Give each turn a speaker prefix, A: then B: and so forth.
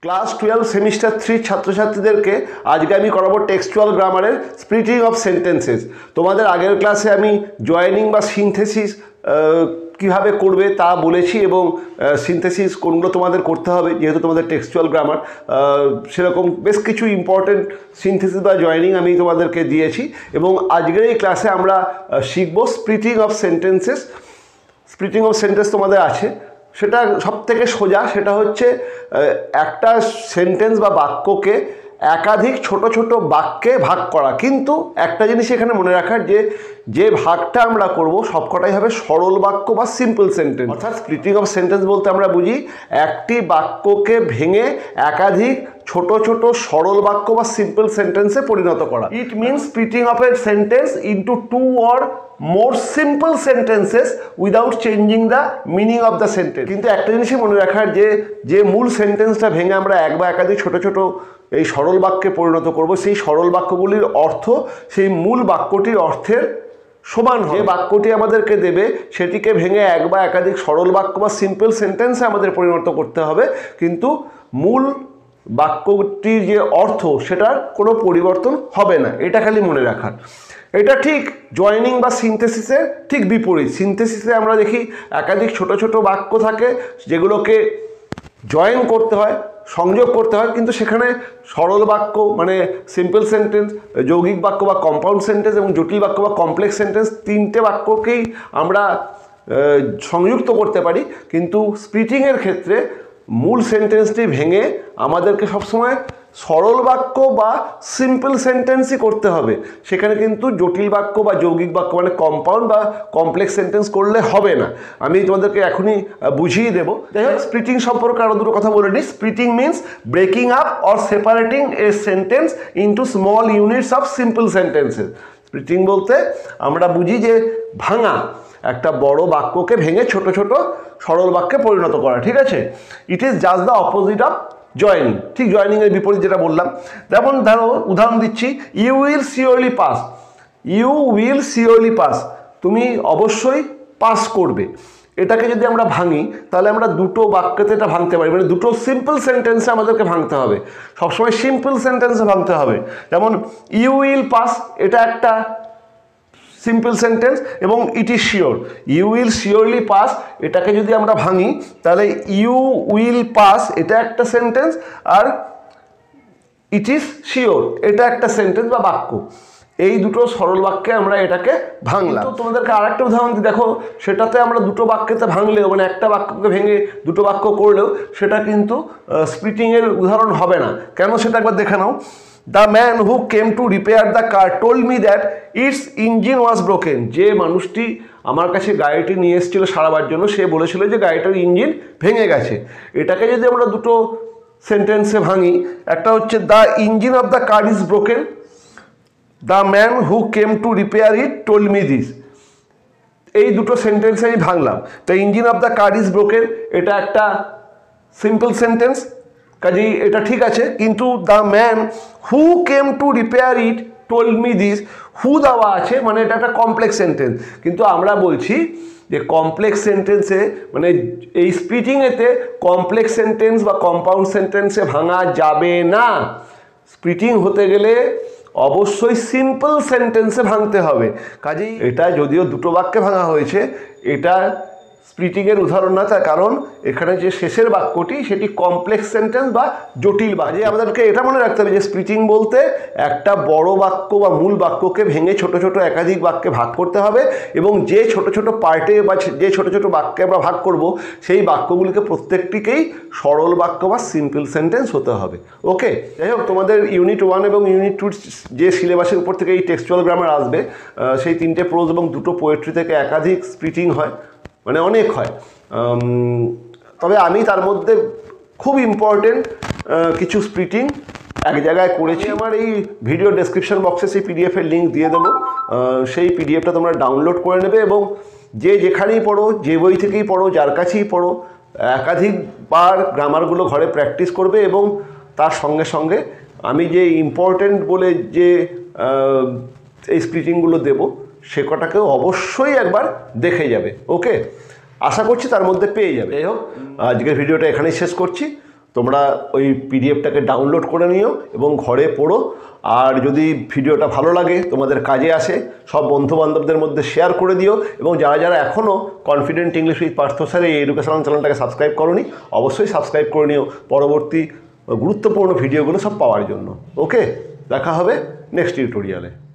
A: Class 12 semester 3 ছাত্রছাত্রীদেরকে আজকে আমি করাবো টেক্সচুয়াল গ্রামারের স্প্লিটিং অফ সেন্টেন্সেস। তোমাদের আগের ক্লাসে আমি জয়েনিং বা সিনথেসিস কীভাবে করবে তা বলেছি এবং সিনথেসিস কোনগুলো তোমাদের করতে হবে, যেহেতু তোমাদের টেক্সচুয়াল গ্রামার সেরকম বেশ কিছু ইম্পর্টেন্ট সিনথেসিস বা জয়েনিং আমি তোমাদেরকে দিয়েছি। এবং আজকের এই ক্লাসে আমরা শিখবো splitting of sentences. Splitting of sentence তোমাদের আছে, সেটা সব থেকে সোজা। সেটা হচ্ছে একটা সেন্টেন্স বা বাক্যকে একাধিক ছোট ছোট বাক্যে ভাগ করা। কিন্তু একটা জিনিস এখানে মনে রাখার, যে ভাগটা আমরা করব সবকটাই হবে সরল বাক্য বা সিম্পল সেন্টেন্স। অর্থাৎ স্প্লিটিং অফ সেন্টেন্স বলতে আমরা বুঝি একটি বাক্যকে ভেঙে একাধিক ছোট ছোট সরল বাক্য বা সিম্পল সেন্টেন্সে পরিণত করা। It means splitting of a sentence into two or more simple sentences without changing the meaning of the sentence. কিন্তু একটা জিনিসই মনে রাখার, যে মূল সেন্টেন্সটা ভেঙে আমরা এক বা একাধিক ছোট ছোট এই সরল বাক্যে পরিণত করব, সেই সরল বাক্যগুলির অর্থ সেই মূল বাক্যটির অর্থের সমান হয়। যে বাক্যটি আমাদেরকে দেবে সেটিকে ভেঙে এক বা একাধিক সরল বাক্য বা সিম্পল সেন্টেন্সে আমাদের পরিণত করতে হবে, কিন্তু মূল বাক্যটির যে অর্থ সেটার কোনো পরিবর্তন হবে না। এটা খালি মনে রাখার। এটা ঠিক জয়েনিং বা সিনথেসিসের ঠিক বিপরীত। সিনথেসিসে আমরা দেখি একাধিক ছোট ছোট বাক্য থাকে যেগুলোকে জয়েন করতে হয়, সংযোগ করতে হয়, কিন্তু সেখানে সরল বাক্য মানে সিম্পল সেন্টেন্স, যৌগিক বাক্য বা কম্পাউন্ড সেন্টেন্স এবং জটিল বাক্য বা কমপ্লেক্স সেন্টেন্স তিনটে বাক্যকেই আমরা সংযুক্ত করতে পারি। কিন্তু স্প্লিটিংয়ের ক্ষেত্রে মূল সেন্টেন্সটি ভেঙে আমাদেরকে সবসময় সরল বাক্য বা সিম্পল সেন্টেন্সই করতে হবে। সেখানে কিন্তু জটিল বাক্য বা যৌগিক বাক্য মানে কম্পাউন্ড বা কমপ্লেক্স সেন্টেন্স করলে হবে না। আমি তোমাদেরকে এখনই বুঝিয়ে দেবো। যাই হোক, স্প্লিটিং সম্পর্কে আরও দুটো কথা বলে নিই। Splitting means breaking up or separating A sentence into small units of simple sentences. Splitting বলতে আমরা বুঝি যে ভাঙা, একটা বড় বাক্যকে ভেঙে ছোট ছোট সরল বাক্যে পরিণত করা। ঠিক আছে? It is just the opposite of joining. ঠিক জয়েনিংয়ের বিপরীত যেটা বললাম। যেমন ধরো, উদাহরণ দিচ্ছি, you will surely pass. You will surely pass, তুমি অবশ্যই পাস করবে। এটাকে যদি আমরা ভাঙি তাহলে আমরা দুটো বাক্যতে এটা ভাঙতে পারি, মানে দুটো সিম্পল সেন্টেন্সে আমাদেরকে ভাঙতে হবে। সবসময় সিম্পল সেন্টেন্সে ভাঙতে হবে। যেমন ইউ উইল পাস, এটা একটা সিম্পল সেন্টেন্স, এবং it is sure. You will surely pass, এটাকে যদি আমরা ভাঙি তাহলে ইউ উইল পাস এটা একটা সেন্টেন্স, আর ইট ইজ শিওর এটা একটা সেন্টেন্স বা বাক্য। এই দুটো সরল বাক্যে আমরা এটাকে ভাঙলাম। তোমাদেরকে আরেকটা উদাহরণ দিই, দেখো, সেটাতে আমরা দুটো বাক্যতে ভাঙলেও, মানে একটা বাক্যকে ভেঙে দুটো বাক্য করলেও সেটা কিন্তু স্প্লিটিংয়ের উদাহরণ হবে না। কেন সেটা একবার দেখে নাও। The man who came to repair the car told me that its engine was broken. যে মানুষটি আমার কাছে গাড়িটি নিয়ে এসেছিল সারাবার জন্য, সে বলেছিল যে গাড়িটার ইঞ্জিন ভেঙে গেছে। এটাকে যদি আমরা দুটো সেন্টেন্সে ভাঙি, একটা হচ্ছে the engine of the car is broken, the man who came to repair it told me this. এই দুটো সেন্টেন্সে আমি ভাঙলাম। The engine of the car is broken এটা একটা সিম্পল সেন্টেন্স, কাজেই এটা ঠিক আছে। কিন্তু the man who came to repair it told me this, who দেওয়া আছে, মানে এটা একটা কমপ্লেক্স সেন্টেন্স। কিন্তু আমরা বলছি যে কমপ্লেক্স সেন্টেন্সে, মানে এই স্প্লিটিংয়েতে কমপ্লেক্স সেন্টেন্স বা কম্পাউন্ড সেন্টেন্সে ভাঙা যাবে না। স্প্লিটিং হতে গেলে অবশ্যই সিম্পল সেন্টেন্সে ভাঙতে হবে। কাজেই এটা যদিও দুটো বাক্যে ভাঙা হয়েছে, এটা স্প্লিটিংয়ের উদাহরণ না, তার কারণ এখানে যে শেষের বাক্যটি সেটি কমপ্লেক্স সেন্টেন্স বা জটিল বাক্য। আমাদেরকে এটা মনে রাখতে হবে যে স্প্লিটিং বলতে একটা বড় বাক্য বা মূল বাক্যকে ভেঙে ছোট ছোট একাধিক বাক্যে ভাগ করতে হবে, এবং যে ছোট ছোট পার্টে বা যে ছোট ছোট বাক্যে আমরা ভাগ করব সেই বাক্যগুলিকে প্রত্যেকটিকেই সরল বাক্য বা সিম্পল সেন্টেন্স হতে হবে। ওকে? যাই হোক, তোমাদের ইউনিট 1 এবং ইউনিট 2 যে সিলেবাসের উপর থেকে এই টেক্সচুয়াল গ্রামার আসবে, সেই 3টে প্রোজ এবং 2টো পোয়েট্রি থেকে একাধিক স্প্লিটিং হয়, মানে অনেক হয়। তবে আমি তার মধ্যে খুব ইম্পর্টেন্ট কিছু স্প্লিটিং এক জায়গায় করেছি। আমার এই ভিডিও ডেসক্রিপশন বক্সে সেই পিডিএফের লিঙ্ক দিয়ে দেবো। সেই পিডিএফটা তোমরা ডাউনলোড করে নেবে এবং যে যেখানেই পড়ো, যে বই থেকেই পড়ো, যার কাছেই পড়ো, একাধিকবার গ্রামারগুলো ঘরে প্র্যাকটিস করবে, এবং তার সঙ্গে সঙ্গে আমি যে ইম্পর্টেন্ট বলে যে এই স্প্লিটিংগুলো দেবো সে কটাকেও অবশ্যই একবার দেখে যাবে। ওকে? আশা করছি তার মধ্যে পেয়ে যাবে। যাই হোক, আজকের ভিডিওটা এখানেই শেষ করছি। তোমরা ওই পিডিএফটাকে ডাউনলোড করে নিও এবং ঘরে পড়ো। আর যদি ভিডিওটা ভালো লাগে, তোমাদের কাজে আসে, সব বন্ধুবান্ধবদের মধ্যে শেয়ার করে দিও। এবং যারা যারা এখনও confident English with Partha sir এই এডুকেশনাল চ্যানেলটাকে সাবস্ক্রাইব করোনি, অবশ্যই সাবস্ক্রাইব করে নিও পরবর্তী গুরুত্বপূর্ণ ভিডিওগুলো সব পাওয়ার জন্য। ওকে, দেখা হবে নেক্সট টিউটোরিয়ালে।